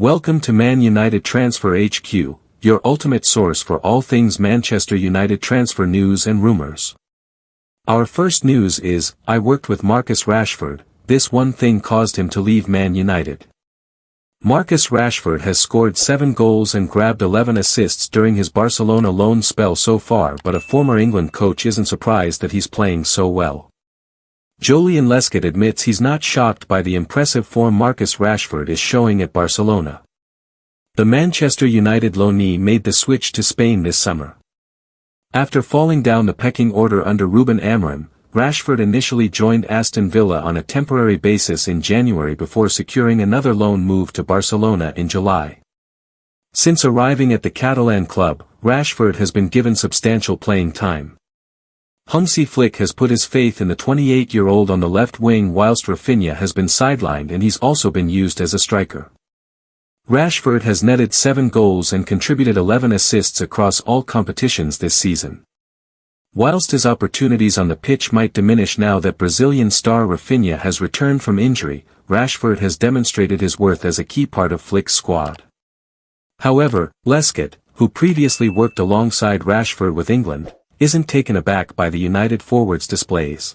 Welcome to Man Utd Transfer HQ, your ultimate source for all things Manchester United transfer news and rumours. Our first news is, I worked with Marcus Rashford, this one thing caused him to leave Man United. Marcus Rashford has scored 7 goals and grabbed 11 assists during his Barcelona loan spell so far, but a former England coach isn't surprised that he's playing so well. Julian Lescott admits he's not shocked by the impressive form Marcus Rashford is showing at Barcelona. The Manchester United loanee made the switch to Spain this summer. After falling down the pecking order under Ruben Amorim, Rashford initially joined Aston Villa on a temporary basis in January before securing another loan move to Barcelona in July. Since arriving at the Catalan club, Rashford has been given substantial playing time. Hansi Flick has put his faith in the 28-year-old on the left wing whilst Rafinha has been sidelined and he's also been used as a striker. Rashford has netted 7 goals and contributed 11 assists across all competitions this season. Whilst his opportunities on the pitch might diminish now that Brazilian star Rafinha has returned from injury, Rashford has demonstrated his worth as a key part of Flick's squad. However, Lescott, who previously worked alongside Rashford with England, isn't taken aback by the United forward's displays.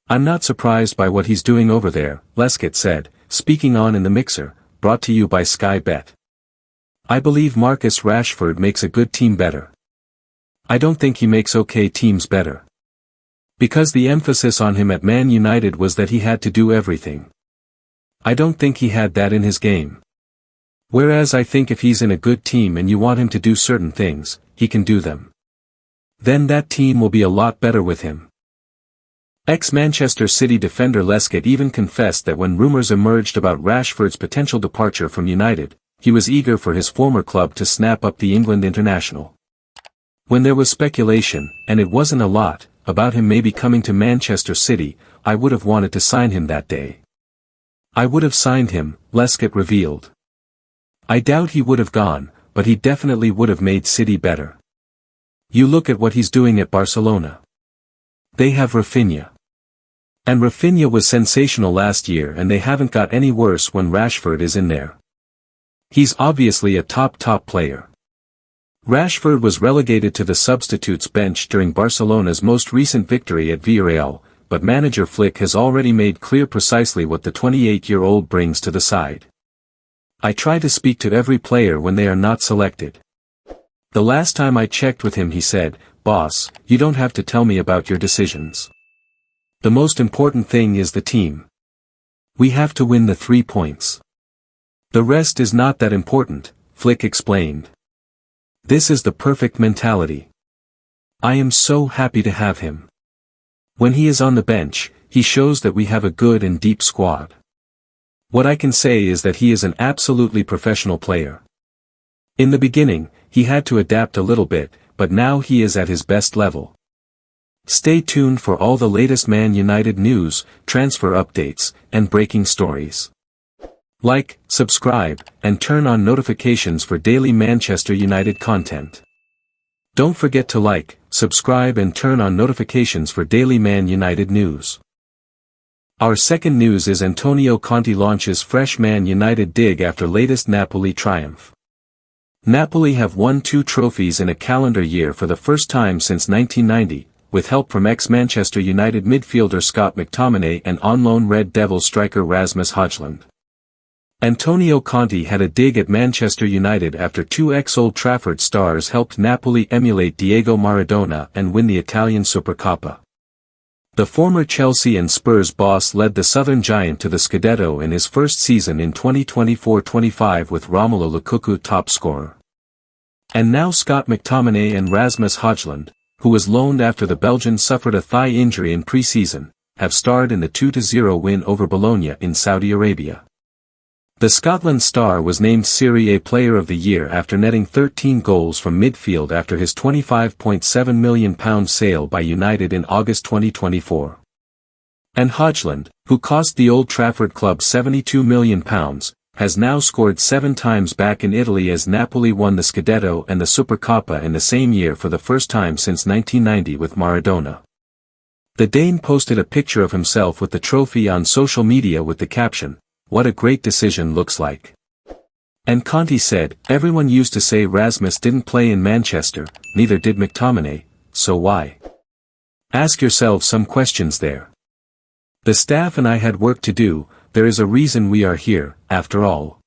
"I'm not surprised by what he's doing over there," Lescott said, speaking on In the Mixer, brought to you by Sky Bet. "I believe Marcus Rashford makes a good team better. I don't think he makes okay teams better. Because the emphasis on him at Man United was that he had to do everything. I don't think he had that in his game. Whereas I think if he's in a good team and you want him to do certain things, he can do them. Then that team will be a lot better with him." Ex-Manchester City defender Lescott even confessed that when rumours emerged about Rashford's potential departure from United, he was eager for his former club to snap up the England international. "When there was speculation, and it wasn't a lot, about him maybe coming to Manchester City, I would have wanted to sign him that day. I would have signed him," Lescott revealed. "I doubt he would have gone, but he definitely would have made City better. You look at what he's doing at Barcelona. They have Rafinha. And Rafinha was sensational last year and they haven't got any worse when Rashford is in there. He's obviously a top player." Rashford was relegated to the substitutes bench during Barcelona's most recent victory at Villarreal, but manager Flick has already made clear precisely what the 28-year-old brings to the side. "I try to speak to every player when they are not selected. The last time I checked with him he said, 'Boss, you don't have to tell me about your decisions. The most important thing is the team. We have to win the 3 points. The rest is not that important,' Flick explained. "This is the perfect mentality. I am so happy to have him. When he is on the bench, he shows that we have a good and deep squad. What I can say is that he is an absolutely professional player. In the beginning, he had to adapt a little bit, but now he is at his best level." Stay tuned for all the latest Man United news, transfer updates, and breaking stories. Like, subscribe, and turn on notifications for daily Manchester United content. Don't forget to like, subscribe and turn on notifications for daily Man United news. Our second news is Antonio Conte launches fresh Man United dig after latest Napoli triumph. Napoli have won 2 trophies in a calendar year for the first time since 1990, with help from ex-Manchester United midfielder Scott McTominay and on-loan Red Devils striker Rasmus Højlund. Antonio Conte had a dig at Manchester United after 2 ex-Old Trafford stars helped Napoli emulate Diego Maradona and win the Italian Supercoppa. The former Chelsea and Spurs boss led the Southern Giant to the Scudetto in his first season in 2024-25 with Romelu Lukaku top scorer. And now Scott McTominay and Rasmus Højlund, who was loaned after the Belgian suffered a thigh injury in pre-season, have starred in the 2-0 win over Bologna in Saudi Arabia. The Scotland star was named Serie A Player of the Year after netting 13 goals from midfield after his £25.7 million sale by United in August 2024. And Højlund, who cost the Old Trafford club £72 million, has now scored 7 times back in Italy as Napoli won the Scudetto and the Supercoppa in the same year for the first time since 1990 with Maradona. The Dane posted a picture of himself with the trophy on social media with the caption, "What a great decision looks like." And Conte said, everyone used to say Rasmus didn't play in Manchester, neither did McTominay, so why? Ask yourselves some questions there. The staff and I had work to do, there is a reason we are here, after all.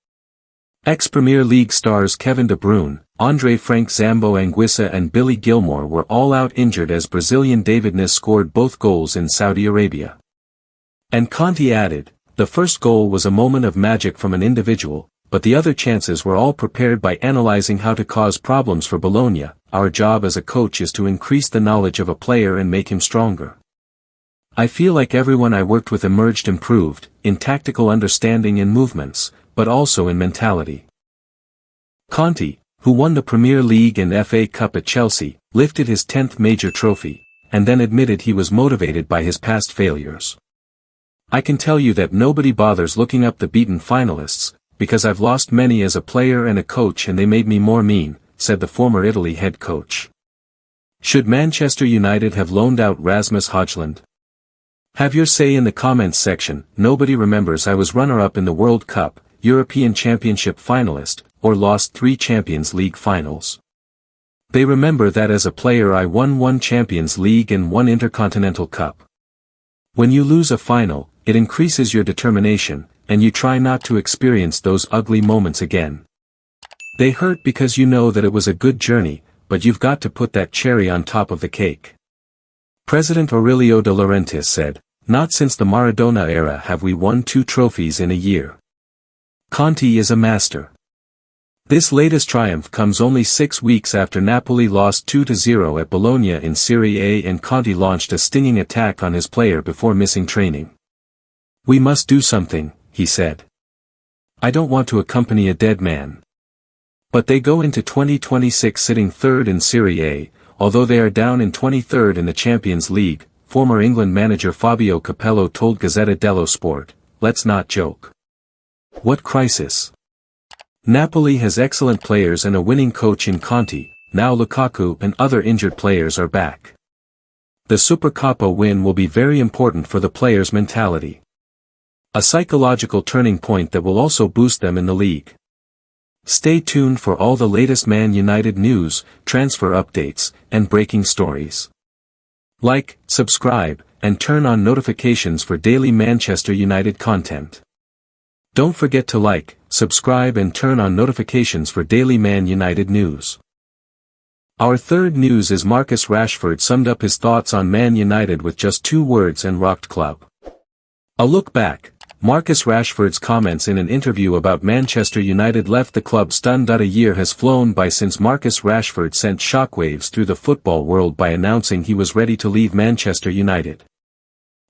Ex-Premier League stars Kevin De Bruyne, Andre Frank Zambo Anguissa and Billy Gilmore were all out injured as Brazilian David Neres scored both goals in Saudi Arabia. And Conte added, the first goal was a moment of magic from an individual, but the other chances were all prepared by analyzing how to cause problems for Bologna. Our job as a coach is to increase the knowledge of a player and make him stronger. I feel like everyone I worked with emerged improved, in tactical understanding and movements, but also in mentality. Conte, who won the Premier League and FA Cup at Chelsea, lifted his 10th major trophy, and then admitted he was motivated by his past failures. I can tell you that nobody bothers looking up the beaten finalists, because I've lost many as a player and a coach and they made me more mean, said the former Italy head coach. Should Manchester United have loaned out Rasmus Højlund? Have your say in the comments section. Nobody remembers I was runner-up in the World Cup, European Championship finalist, or lost 3 Champions League finals. They remember that as a player I won 1 Champions League and 1 Intercontinental Cup. When you lose a final, it increases your determination, and you try not to experience those ugly moments again. They hurt because you know that it was a good journey, but you've got to put that cherry on top of the cake. President Aurelio De Laurentiis said, not since the Maradona era have we won 2 trophies in a year. Conte is a master. This latest triumph comes only 6 weeks after Napoli lost 2-0 at Bologna in Serie A and Conte launched a stinging attack on his player before missing training. We must do something, he said. I don't want to accompany a dead man. But they go into 2026 sitting 3rd in Serie A, although they are down in 23rd in the Champions League, former England manager Fabio Capello told Gazzetta dello Sport, let's not joke. What crisis? Napoli has excellent players and a winning coach in Conte, now Lukaku and other injured players are back. The Supercoppa win will be very important for the players' mentality. A psychological turning point that will also boost them in the league. Stay tuned for all the latest Man United news, transfer updates, and breaking stories. Like, subscribe, and turn on notifications for daily Manchester United content. Don't forget to like, subscribe and turn on notifications for daily Man United news. Our third news is Marcus Rashford summed up his thoughts on Man United with just 2 words and rocked club. A look back, Marcus Rashford's comments in an interview about Manchester United left the club stunned. A year has flown by since Marcus Rashford sent shockwaves through the football world by announcing he was ready to leave Manchester United.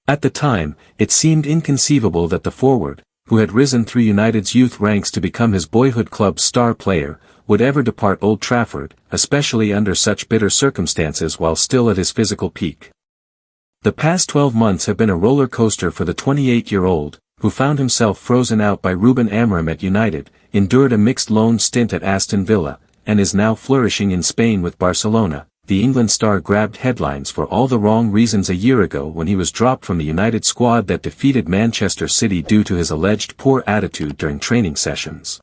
At the time, it seemed inconceivable that the forward, who had risen through United's youth ranks to become his boyhood club's star player, would ever depart Old Trafford, especially under such bitter circumstances while still at his physical peak. The past 12 months have been a roller coaster for the 28-year-old, who found himself frozen out by Ruben Amorim at United, endured a mixed loan stint at Aston Villa, and is now flourishing in Spain with Barcelona. The England star grabbed headlines for all the wrong reasons a year ago when he was dropped from the United squad that defeated Manchester City due to his alleged poor attitude during training sessions.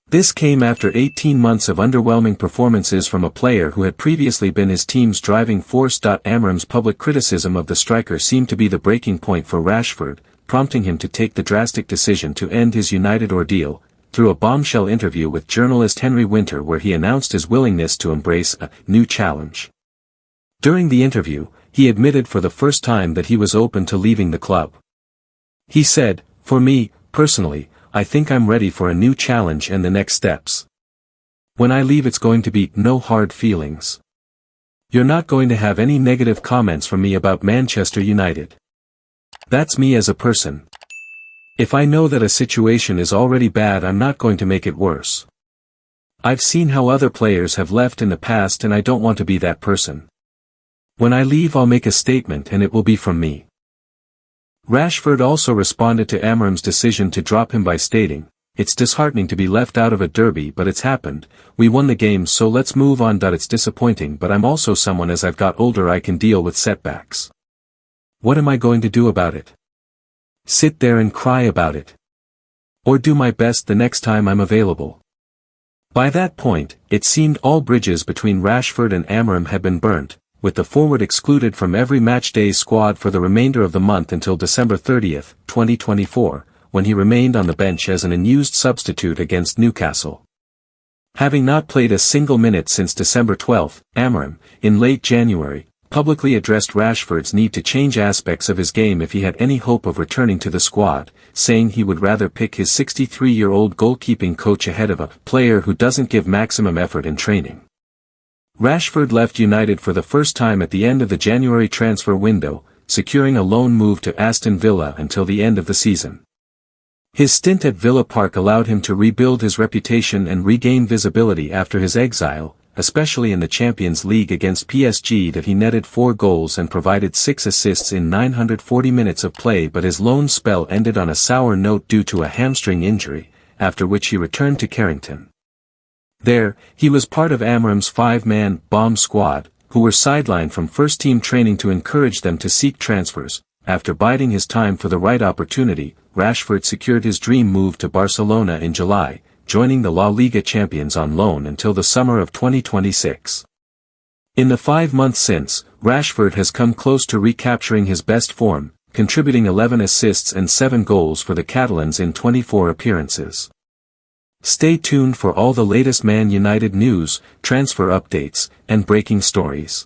This came after 18 months of underwhelming performances from a player who had previously been his team's driving force. Amorim's public criticism of the striker seemed to be the breaking point for Rashford, prompting him to take the drastic decision to end his United ordeal, through a bombshell interview with journalist Henry Winter where he announced his willingness to embrace a new challenge. During the interview, he admitted for the first time that he was open to leaving the club. He said, "For me, personally, I think I'm ready for a new challenge and the next steps. When I leave it's going to be no hard feelings. You're not going to have any negative comments from me about Manchester United. That's me as a person. If I know that a situation is already bad I'm not going to make it worse. I've seen how other players have left in the past and I don't want to be that person. When I leave I'll make a statement and it will be from me." Rashford also responded to Amorim's decision to drop him by stating, "It's disheartening to be left out of a derby but it's happened, we won the game so let's move on. It's disappointing but I'm also someone as I've got older I can deal with setbacks. What am I going to do about it? Sit there and cry about it? Or do my best the next time I'm available. By that point, it seemed all bridges between Rashford and Amorim had been burnt, with the forward excluded from every matchday squad for the remainder of the month until December 30, 2024, when he remained on the bench as an unused substitute against Newcastle. Having not played a single minute since December 12, Amorim, in late January, publicly addressed Rashford's need to change aspects of his game if he had any hope of returning to the squad, saying he would rather pick his 63-year-old goalkeeping coach ahead of a player who doesn't give maximum effort in training. Rashford left United for the first time at the end of the January transfer window, securing a loan move to Aston Villa until the end of the season. His stint at Villa Park allowed him to rebuild his reputation and regain visibility after his exile, especially in the Champions League against PSG that he netted 4 goals and provided 6 assists in 940 minutes of play, but his loan spell ended on a sour note due to a hamstring injury, after which he returned to Carrington. There, he was part of Amorim's 5-man bomb squad, who were sidelined from first-team training to encourage them to seek transfers. After biding his time for the right opportunity, Rashford secured his dream move to Barcelona in July, joining the La Liga champions on loan until the summer of 2026. In the 5 months since, Rashford has come close to recapturing his best form, contributing 11 assists and 7 goals for the Catalans in 24 appearances. Stay tuned for all the latest Man United news, transfer updates, and breaking stories.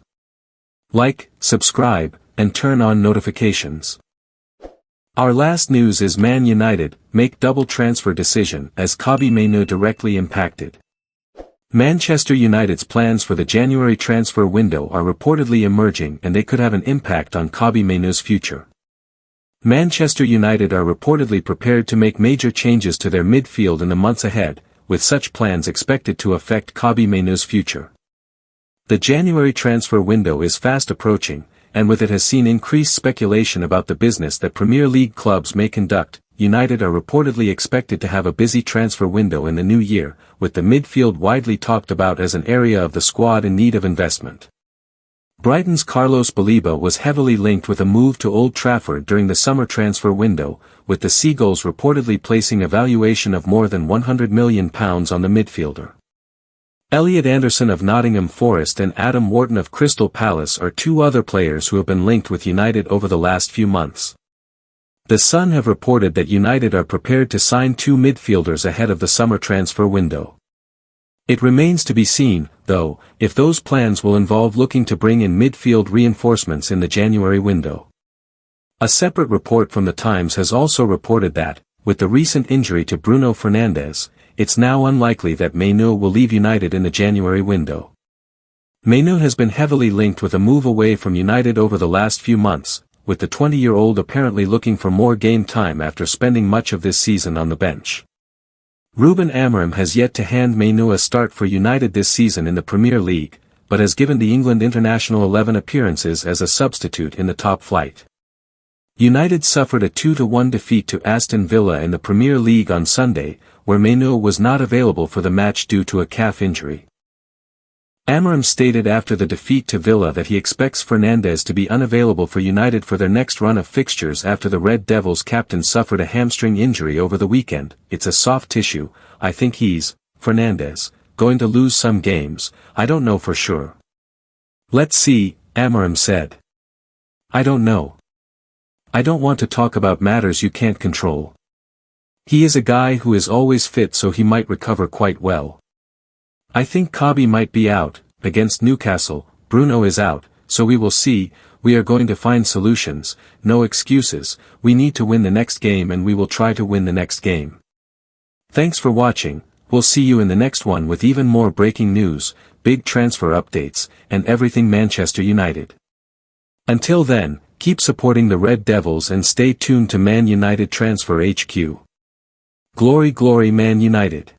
Like, subscribe, and turn on notifications. Our last news is Man United make double transfer decision as Kobbie Mainoo directly impacted. Manchester United's plans for the January transfer window are reportedly emerging and they could have an impact on Kobbie Mainoo's future. Manchester United are reportedly prepared to make major changes to their midfield in the months ahead, with such plans expected to affect Kobbie Mainoo's future. The January transfer window is fast approaching, and with it has seen increased speculation about the business that Premier League clubs may conduct. United are reportedly expected to have a busy transfer window in the new year, with the midfield widely talked about as an area of the squad in need of investment. Brighton's Carlos Baleba was heavily linked with a move to Old Trafford during the summer transfer window, with the Seagulls reportedly placing a valuation of more than £100 million on the midfielder. Elliot Anderson of Nottingham Forest and Adam Wharton of Crystal Palace are 2 other players who have been linked with United over the last few months. The Sun have reported that United are prepared to sign 2 midfielders ahead of the summer transfer window. It remains to be seen, though, if those plans will involve looking to bring in midfield reinforcements in the January window. A separate report from The Times has also reported that, with the recent injury to Bruno Fernandes, it's now unlikely that Mainoo will leave United in the January window. Mainoo has been heavily linked with a move away from United over the last few months, with the 20-year-old apparently looking for more game time after spending much of this season on the bench. Ruben Amorim has yet to hand Mainoo a start for United this season in the Premier League, but has given the England international 11 appearances as a substitute in the top flight. United suffered a 2-1 defeat to Aston Villa in the Premier League on Sunday, where Mainoo was not available for the match due to a calf injury. Amorim stated after the defeat to Villa that he expects Fernandes to be unavailable for United for their next run of fixtures after the Red Devils captain suffered a hamstring injury over the weekend. It's a soft tissue. I think he's, Fernandes, going to lose some games. I don't know for sure. Let's see, Amorim said. I don't know. I don't want to talk about matters you can't control. He is a guy who is always fit, so he might recover quite well. I think Kobbie might be out. Against Newcastle, Bruno is out, so we will see. We are going to find solutions, no excuses. We need to win the next game and we will try to win the next game. Thanks for watching. We'll see you in the next one with even more breaking news, big transfer updates, and everything Manchester United. Until then, keep supporting the Red Devils and stay tuned to Man United Transfer HQ. Glory, glory Man United.